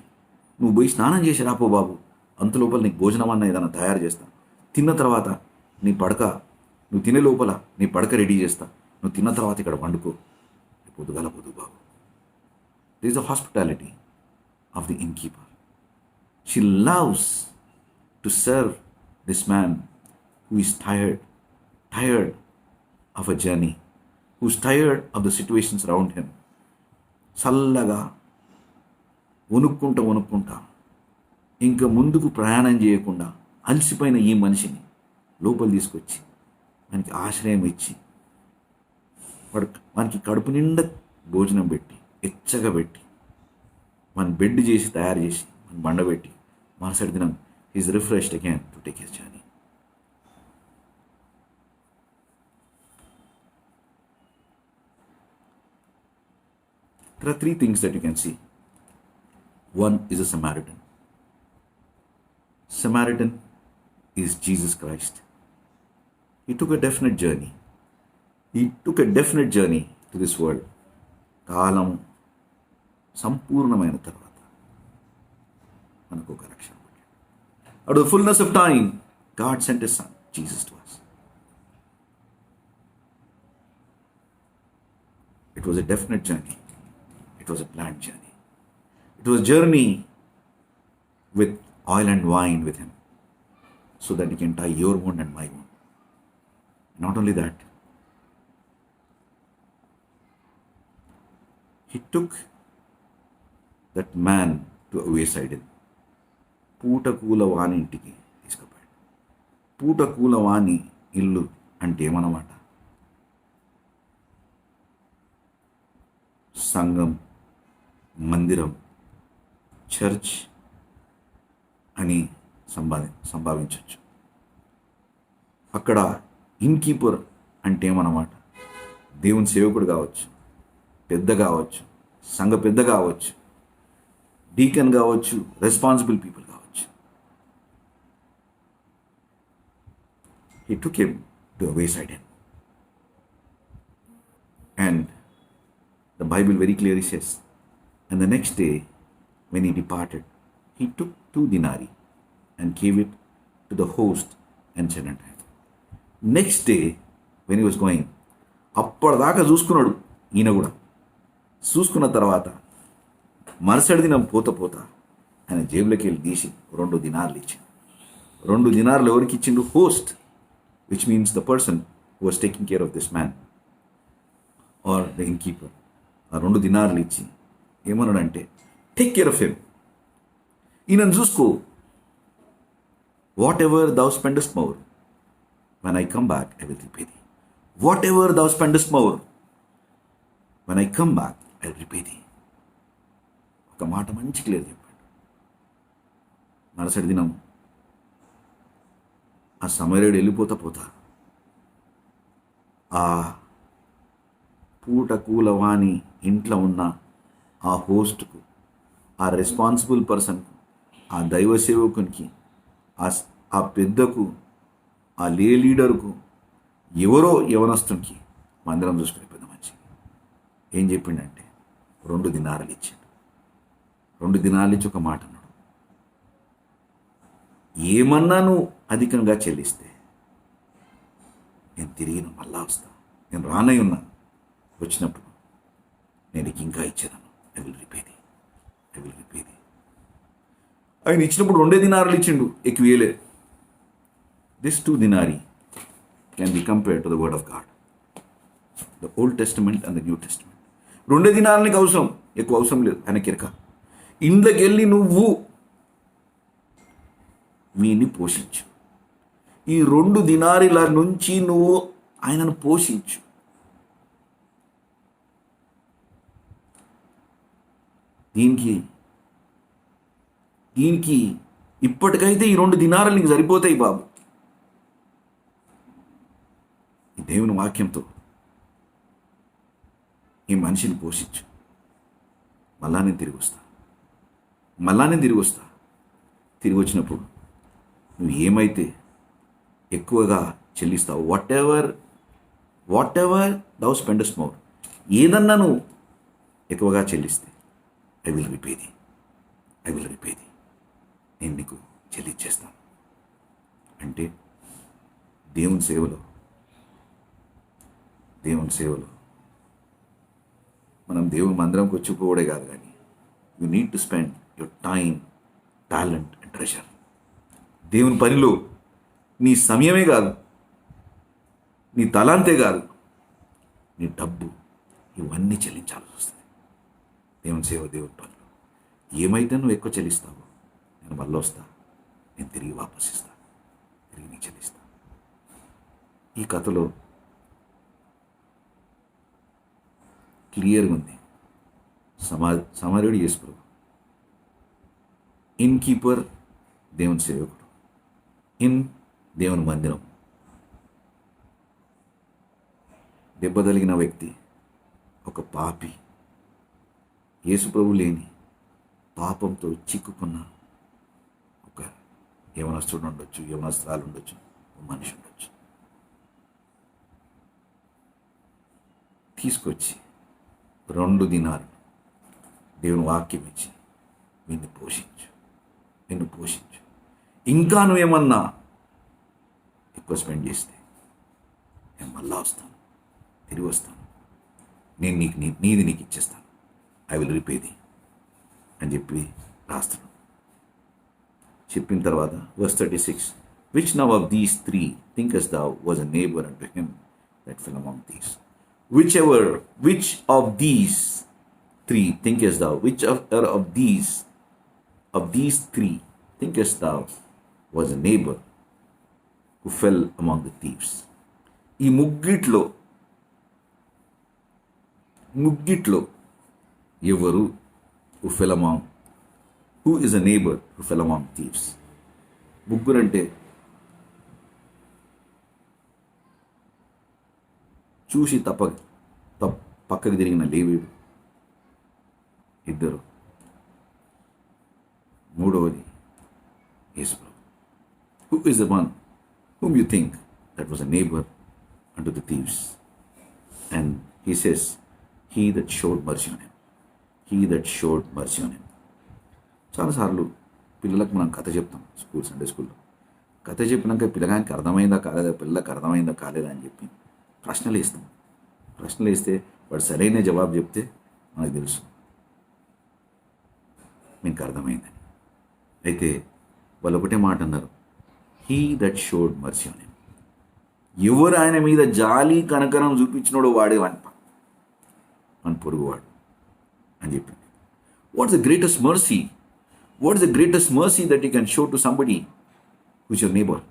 నువ్వు పోయి స్నానం చేసి రాపో బాబు, అంతలోపల నీకు భోజనం అన్న ఏదైనా తయారు చేస్తా, తిన్న తర్వాత నువ్వు తినే లోపల నీ పడక రెడీ చేస్తా, నువ్వు తిన్న తర్వాత ఇక్కడ వండుకో, పొద్దుగాల పొద్దు బాబు. This is the hospitality of the innkeeper. She loves to serve this man who is tired of a journey, who is tired of the situations around him. చల్లగా వణుక్కుంటా ఇంకా ముందుకు ప్రయాణం చేయకుండా అలసిపోయిన ఈ మనిషిని లోపల తీసుకొచ్చి మనకి ఆశ్రయం ఇచ్చి మనకి కడుపు నిండా భోజనం పెట్టి ఎచ్చగా పెట్టి మన బెడ్ చేసి తయారు చేసి మన బండబెట్టి మరుసటి దినం is refreshed again to take his journey. There are 3 things that you can see. One is a Samaritan. Samaritan is Jesus Christ. He took a definite journey. To this world. కాలం సంపూర్ణమైన తర్వాత మనకు ఒక రక్షణ. Out of the fullness of time, God sent His Son, Jesus, to us. It was a definite journey. It was a planned journey. It was a journey with oil and wine with Him, so that He can tie your wound and my wound. Not only that, He took that man to a wayside inn. పూటకూల వాని ఇంటికి తీసుకుపోయాడు. పూటకూల వాని ఇల్లు అంటే ఏమన్నమాట? సంఘం, మందిరం, church అని సంభావించవచ్చు. అక్కడ ఇన్కీపర్ అంటే ఏమన్నమాట? దేవుని సేవకుడు కావచ్చు, పెద్ద కావచ్చు, సంఘ పెద్ద కావచ్చు, డీకన్ కావచ్చు, రెస్పాన్సిబుల్ పీపుల్ కావచ్చు. He took him to a wayside inn. And the Bible very clearly says, and the next day when he departed, he took 2 denarii and gave it to the host and said unto him. Next day when he was going, అప్పటిదాకా చూసుకున్నాడు ఈయన కూడా. చూసుకున్న తర్వాత మరుసటి దినం పోత ఆయన జేబులోకి వెళ్ళి తీసి 2 దినార్లు ఇచ్చిండు. 2 దినార్లు ఎవరికి ఇచ్చిండు? Host, which means the person who was taking care of this man or the innkeeper. ఆ 2 దినార్లు ఇచ్చి ఏమన్నాడంటే, టేక్ కేర్ ఆఫ్ హిమ్, ఈయనను చూసుకో. Whatever thou spendest more, when I come back I will repay thee. Whatever thou spendest more, when I come back I will repay thee. ఒక మాట మంచి clear చెప్పాడు. మరుసటి దినం ఆ సమరయుడు వెళ్ళిపోతా ఆ పూటకూలవాని ఇంట్లో ఉన్న ఆ హోస్ట్కు, ఆ రెస్పాన్సిబుల్ పర్సన్కు, ఆ దైవ సేవకునికి, ఆ పెద్దకు, ఆ లీడర్కు, ఎవరో యవనస్తునికి మందిరం చూసుకుని పెద్ద మంచి ఏం చెప్పిండంటే 2 దినార్లు ఇచ్చాడు. 2 దినార్లు ఇచ్చి ఒక మాట అన్నాడు, ఏమన్నా నువ్వు అధికంగా చెల్లిస్తే నేను తిరిగి మళ్ళా వస్తా, నేను రానై ఉన్నాను, వచ్చినప్పుడు నేను నీకు ఇంకా ఇచ్చేదాను. I will repay thee. ఆయన ఇచ్చినప్పుడు 2 దినార్లు ఇచ్చిండు, ఎక్కువేయలేదు. This 2 denarii can be compared to the word of God, the Old Testament and the New Testament. 2 దినార్లకి అవసరం, ఎక్కువ అవసరం లేదు. ఆయన కిరక ఇంట్లోకి వెళ్ళి నువ్వు వీని పోషించు. ఈ 2 దినారీల నుంచి నువ్వు ఆయనను పోషించు. దీనికి ఇప్పటికైతే ఈ 2 దినారాలు నీకు సరిపోతాయి బాబు. ఈ దేవుని వాక్యంతో ఈ మనిషిని పోషించు. మళ్ళా నేను తిరిగి వస్తా. తిరిగి వచ్చినప్పుడు నువ్వు ఏమైతే ఎక్కువగా చెల్లిస్తావు, what ever thou spendest more, ఏదన్నా నువ్వు ఎక్కువగా చెల్లిస్తే ఐ విల్ రిపే ది. నేను నీకు చెల్లించేస్తాను. అంటే దేవుని సేవలో మనం దేవుని మందిరంకి వచ్చిపోవడే కాదు, కానీ you need to spend your time, talent and treasure. దేవుని పనిలో నీ సమయమే కాదు, నీ తలాంతే కాదు, నీ డబ్బు, ఇవన్నీ చెల్లించాల్సి వస్తుంది. దేవుని సేవ, దేవుని పనులు ఏమైతే నువ్వు ఎక్కువ చెల్లిస్తావో నేను మళ్ళీ వస్తా, నేను తిరిగి వాపసిస్తా, తిరిగి నీకు చెల్లిస్తా. ఈ కథలో క్లియర్గా ఉంది. సమరయుడు యేసు ప్రభు, ఇన్ కీపర్ దేవుని సేవకుడు, దేవుని మందిరం. దెబ్బతలిగిన వ్యక్తి, ఒక పాపి, యేసు ప్రభు లేని పాపంతో చిక్కుకున్న ఒక యవనస్తుడు ఉండొచ్చు, యవనస్త్రాలు ఉండొచ్చు, మనిషి ఉండొచ్చు. తీసుకొచ్చి 2 దినాలు దేవుని వాక్యం ఇచ్చి నిన్ను పోషించు. ఇంకా నువ్వేమన్నా ఎక్కువ స్పెండ్ చేస్తే నేను మళ్ళా వస్తాను, తిరిగి వస్తాను, నేను నీది నీకు ఇచ్చేస్తాను. ఐ విల్ రిపే ది అని చెప్పి రాస్తున్నాను. చెప్పిన తర్వాత verse 36, which now of these 3 thinkest thou was a neighbor unto him that fell among these? Which of these 3 thinkest thou? Which of these 3 thinkest thou was a neighbor who fell among the thieves? ఈ ముగ్గిట్లో ఎవరు who fell among, who is a neighbor who fell among thieves? ముగ్గురంటే చూసి పక్కకి తిరిగిన లేవీడు ఇద్దరు, మూడవది యేసు ప్రభు. Who is the one whom you think that was a neighbor unto the thieves? And he says, he that showed mercy on him. He that showed mercy on him. చాలాసార్లు పిల్లలకు మనం కథ చెప్తాం సండే స్కూల్లో. కథ చెప్పినాక పిల్లగానికి అర్థమైందా కాలేదా, పిల్లలకు అర్థమైందా కాలేదా అని చెప్పి ప్రశ్నలు వేస్తాం. ప్రశ్నలు వేస్తే వాడు సరైన జవాబు చెప్తే మనకు తెలుసు మీకు అర్థమైందని. అయితే వాళ్ళు ఒకటే మాట అన్నారు, he that showed mercy on him. ఎవరు ఆయన మీద జాలి కనకరం చూపించినోడు వాడే మన పొరుగువాడు అని చెప్పింది. What's the greatest mercy? What is the greatest mercy that you can show to somebody which your neighbour?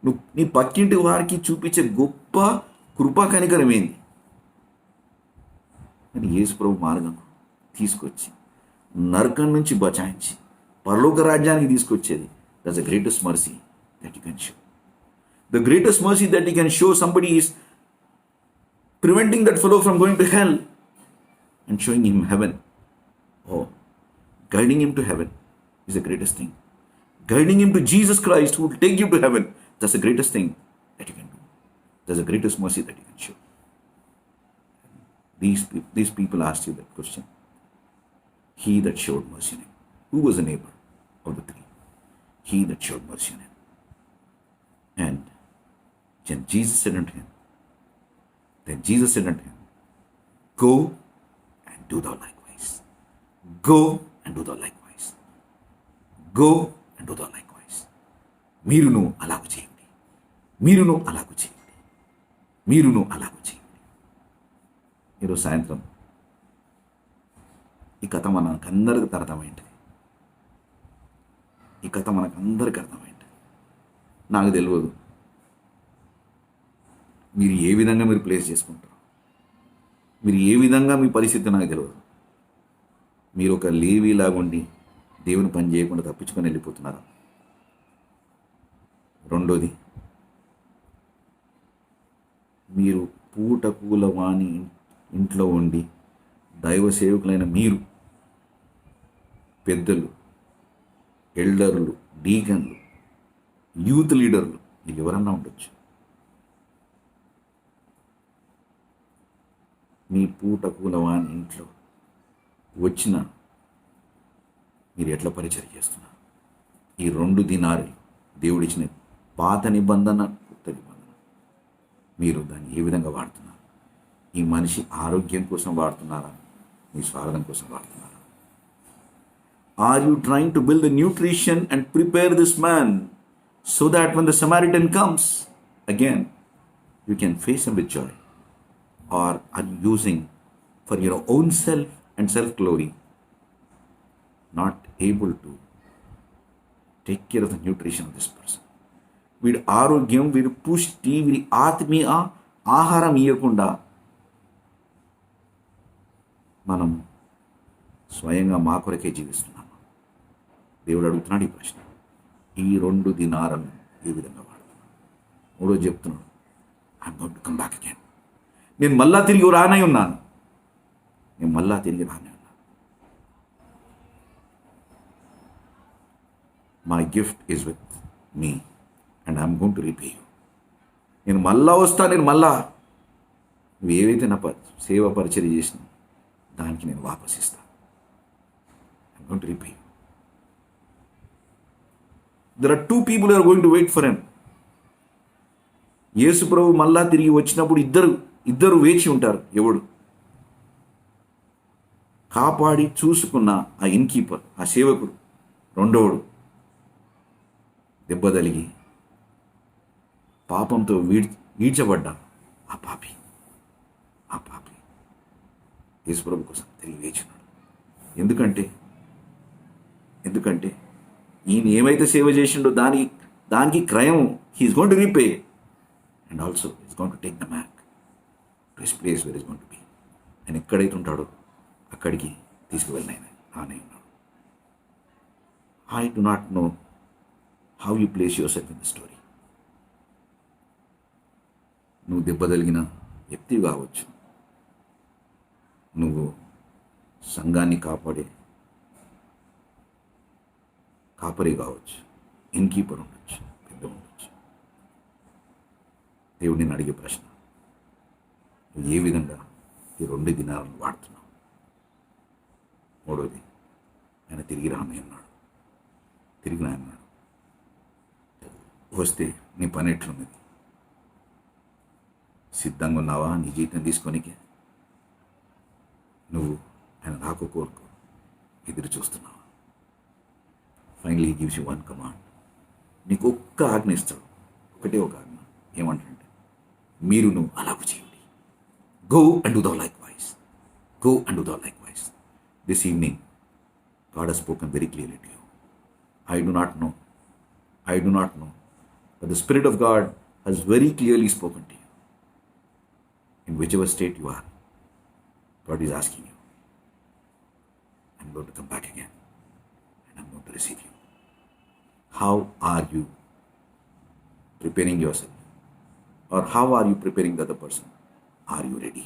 నువ్వు నీ పక్కింటి వారికి చూపించే గొప్ప కృపా కనికరం ఏంది అని యేసు ప్రభు మార్గం తీసుకొచ్చి నరకం నుంచి బచాయించి పరలోక రాజ్యానికి తీసుకొచ్చేది. That's the greatest mercy that you can show. The greatest mercy that you can show somebody is preventing that fellow from going to hell and showing him heaven. Oh, guiding him to heaven is the greatest thing. Guiding him to Jesus Christ who will take you to heaven, that's the greatest thing that you can do. That's the greatest mercy that you can show. These people asked you that question. He that showed mercy on him. Who was the neighbor of the three? He that showed mercy on him. And then Jesus said unto him, go and do thou likewise. Go and do thou likewise. Go and do thou likewise. మీరును అలాగు చేయండి, మీరును అలాగు చేయండి, మీరును అలాగు చేయండి. ఈరోజు సాయంత్రం ఈ కథ మనకందరికి అర్థమైంది. ఈ కథ మనకందరికి అర్థమైంది. నాకు తెలియదు మీరు ఏ విధంగా మీరు ప్లేస్ చేసుకుంటారు, మీరు ఏ విధంగా మీ పరిస్థితి నాకు తెలియదు. మీరు ఒక లేవీలాగా ఉండి దేవుని పని చేయకుండా తప్పించుకొని వెళ్ళిపోతున్నారా? రెండోది, మీరు పూటకూల వాణి ఇంట్లో ఉండి దైవ సేవకులైన మీరు, పెద్దలు, ఎల్డర్లు, డీకన్లు, యూత్ లీడర్లు, మీరు ఎవరన్నా ఉండొచ్చు. మీ పూటకూల వాని ఇంట్లో వచ్చిన మీరు ఎట్లా పరిచయం చేస్తున్నారు? ఈ 2 దినాలు దేవుడిచ్చిన పాత నిబంధన, కొత్త నిబంధన, మీరు దాన్ని ఏ విధంగా వాడుతున్నారు? ఈ మనిషి ఆరోగ్యం కోసం వాడుతున్నారా? మీ స్వార్థం కోసం వాడుతున్నారా? Are you trying to build the nutrition and prepare this man so that when the Samaritan comes again you can face him with joy? Or are you using for your own self and self-glory, not able to take care of the nutrition of this person? వీడి ఆరోగ్యం, వీడి పుష్టి, వీడి ఆత్మీయ ఆహారం ఇవ్వకుండా మనం స్వయంగా మా కొరకే జీవిస్తున్నాము. దేవుడు అడుగుతున్నాడు ఈ ప్రశ్న. ఈ 2 దినాలను ఏ విధంగా వాడుతున్నాడు? మూడో చెప్తున్నాడు, I'm going to come back again. నేను మళ్ళా తిరిగి రానే ఉన్నాను. My gift is with me and I'm going to repay you. నేను మళ్ళా వస్తా. నేను మళ్ళా నువ్వు ఏవైతే నా సేవ పరిచర్య చేసిన దానికి నేను వాపస్ ఇస్తా. I'm going to repay you. There are 2 people who are going to wait for him. యేసు ప్రభు మళ్ళా తిరిగి వచ్చినప్పుడు ఇద్దరు వేచి ఉంటారు. ఎవడు? కాపాడి చూసుకున్న ఆ ఇన్కీపర్, ఆ సేవకుడు. రెండోడు దెబ్బ తలిగి పాపంతో ఈడ్చబడ్డ ఆ పాపి యేసుప్రభు కోసం తిరిగి వేచున్నాడు. ఎందుకంటే ఈయన ఏమైతే సేవ చేసిండో దానికి క్రయం he is going to repay. And also is going to take the mac to his place where is going to be. ఆయన ఎక్కడైతే ఉంటాడో అక్కడికి తీసుకువెళ్ళిన ఆయన ఉన్నాడు. I do not know how you place yourself in the story. నువ్వు దెబ్బతలిగిన వ్యక్తి కావచ్చు, నువ్వు సంఘాన్ని కాపరి కావచ్చు, ఇన్ కీపర్ ఉండొచ్చు, పెద్ద ఉండొచ్చు. దేవుడు నేను అడిగే ప్రశ్న, నువ్వు ఏ విధంగా ఈ 2 దినాలను వాడుతున్నావు? మూడోది, ఆయన తిరిగి రానన్నాడు. వస్తే నీ పని ఎట్లున్నది? సిద్ధంగా ఉన్నావా నీ జీతం తీసుకోనికి? నువ్వు ఆయన రాకు కోరుకు ఎదురు చూస్తున్నావా? Finally he gives you 1 command. నీకు ఒక్క ఆజ్ఞ ఇస్తాడు, ఒకటే ఒక ఆజ్ఞ. ఏమంటాడంటే, నువ్వు అలాగ చేయండి. Go and do the like wise. Go and do the like wise. This evening God has spoken very clearly to you. I do not know, but the Spirit of God has very clearly spoken to you. In whichever state you are, God is asking you, I'm going to come back again and I'm going to receive you. How are you preparing yourself? Or how are you preparing the other person? Are you ready?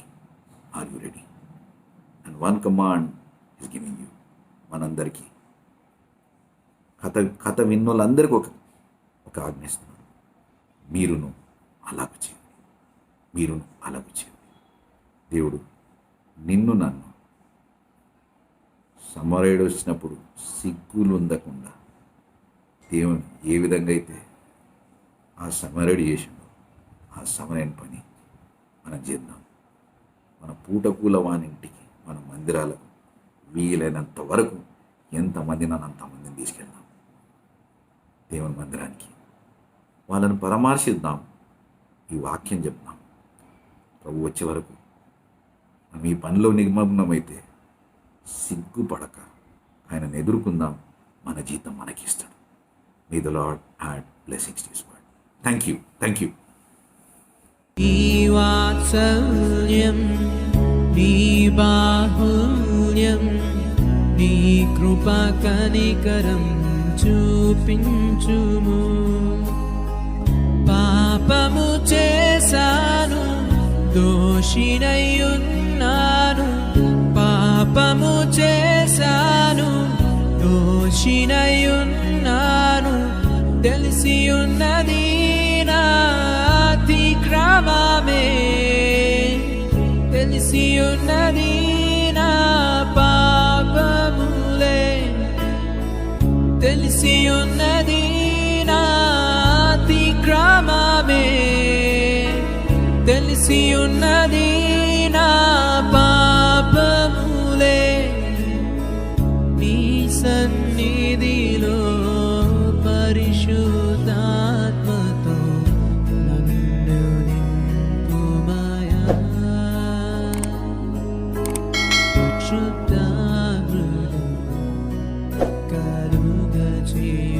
And one command is giving you, manandariki. కథ విన్నోళ్ళందరికీ ఒక ఆజ్ఞ ఇస్తున్నాడు. మీరును అలాగ చేయండి. దేవుడు నిన్ను నన్ను సమరయుడు వచ్చినప్పుడు సిగ్గులు ఉండకుండా దేవుని ఏ విధంగా అయితే ఆ సమరయుడు చేసిండో ఆ సమరయని పని మనం చేద్దాం. మన పూటకూల వానింటికి, మన మందిరాలకు వీలైనంత వరకు ఎంతమందిని అంతమందిని తీసుకెళ్దాం దేవుని మందిరానికి. వాళ్ళని పరామర్శిద్దాం, ఈ వాక్యం చెప్దాం. ప్రభు వచ్చే వరకు మనం ఈ పనిలో నిమగ్నమైతే సిగ్గుపడక ఆయనను ఎదుర్కొందాం. మన జీతం మనకి ఇస్తాడు. May the lord add blessings to his word. Thank you. నీ వాత్సల్యం, నీ బాహుల్యం, నీ కృపా కనికరం చూపించుము. పాపము చేశాను, దోషినయ్యున్నాను. పాపము చేశాను, దోషినయ్యున్నాను. తెలిసి ఉన్నది నా అతిక్రమమే, తెలిసి ఉన్నది నా పాపములే. తెలిసి ఉన్నది నా అతిక్రమమే, తెలిసి ఉన్నది నా పాపములే. నీ సన్నిధిలో పరిశుద్ధాత్మతో నన్ను నింపుమయా. శుద్ధ కలుగ చేయ